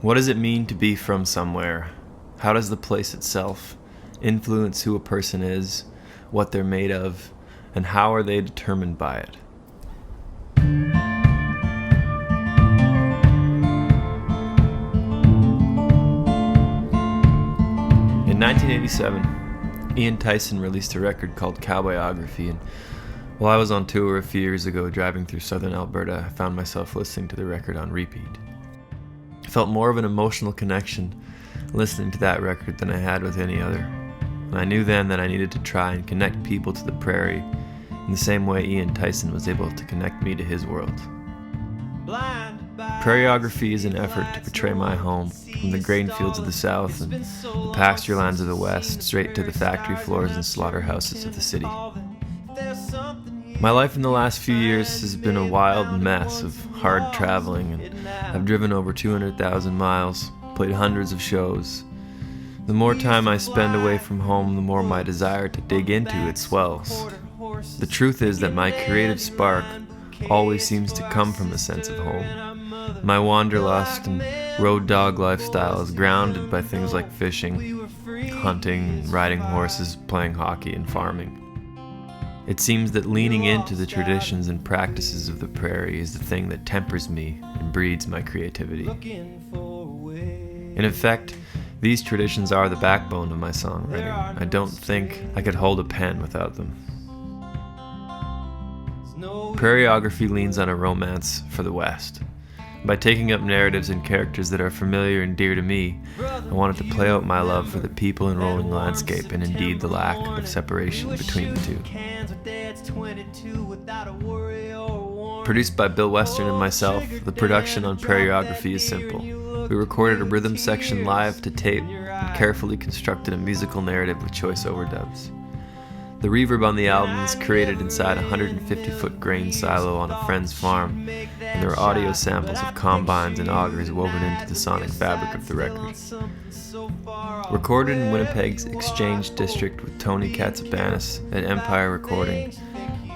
What does it mean to be from somewhere? How does the place itself influence who a person is, what they're made of, and how are they determined by it? In 1987, Ian Tyson released a record called Cowboyography, and while I was on tour a few years ago driving through southern Alberta, I found myself listening to the record on repeat. I felt more of an emotional connection listening to that record than I had with any other, and I knew then that I needed to try and connect people to the prairie in the same way Ian Tyson was able to connect me to his world. Prairieography is an effort to portray my home, from the grain fields of the south and the pasture lands of the west, straight to the factory floors and slaughterhouses of the city. My life in the last few years has been a wild mess of hard traveling, and I've driven over 200,000 miles, played hundreds of shows. The more time I spend away from home, the more my desire to dig into it swells. The truth is that my creative spark always seems to come from a sense of home. My wanderlust and road dog lifestyle is grounded by things like fishing, hunting, riding horses, playing hockey, and farming. It seems that leaning into the traditions and practices of the prairie is the thing that tempers me and breeds my creativity. In effect, these traditions are the backbone of my songwriting. I don't think I could hold a pen without them. Prairieography leans on a romance for the West. By taking up narratives and characters that are familiar and dear to me, I wanted to play out my love for the people and rolling landscape, and indeed the lack of separation between the two. Produced by Bill Western and myself, the production on Prairieography is simple. We recorded a rhythm section live to tape and carefully constructed a musical narrative with choice overdubs. The reverb on the album is created inside a 150-foot grain silo on a friend's farm, and there are audio samples of combines and augers woven into the sonic fabric of the record. Recorded in Winnipeg's Exchange District with Tony Katsabanis at Empire Recording,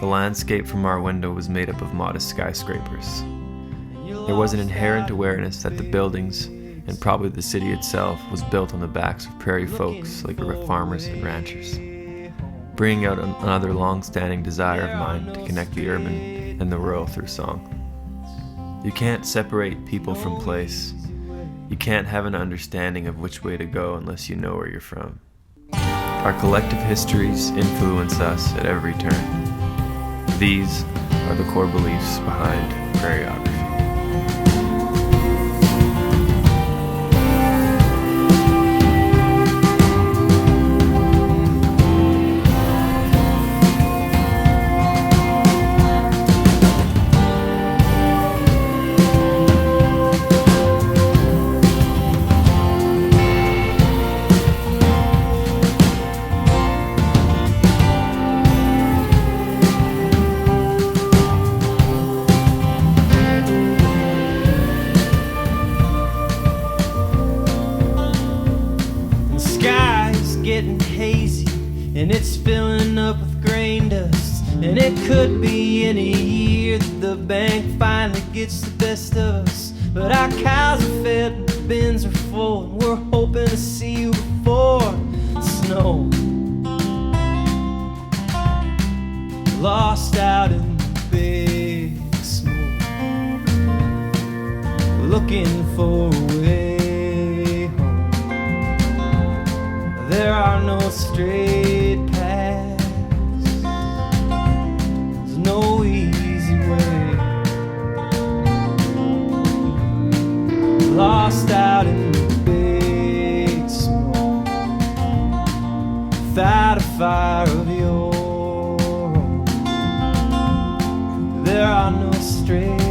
the landscape from our window was made up of modest skyscrapers. There was an inherent awareness that the buildings, and probably the city itself, was built on the backs of prairie folks like farmers and ranchers, bringing out another long-standing desire of mine to connect the urban and the rural through song. You can't separate people from place. You can't have an understanding of which way to go unless you know where you're from. Our collective histories influence us at every turn. These are the core beliefs behind Prairieography. Getting hazy and it's filling up with grain dust, and it could be any year that the bank finally gets the best of us. But our cows are fed and the bins are full, and we're hoping to see you before the snow. Lost out in the big smoke, looking for a way. There are no straight paths, there's no easy way. Lost out in the big smoke, without a fire of your own. There are no straight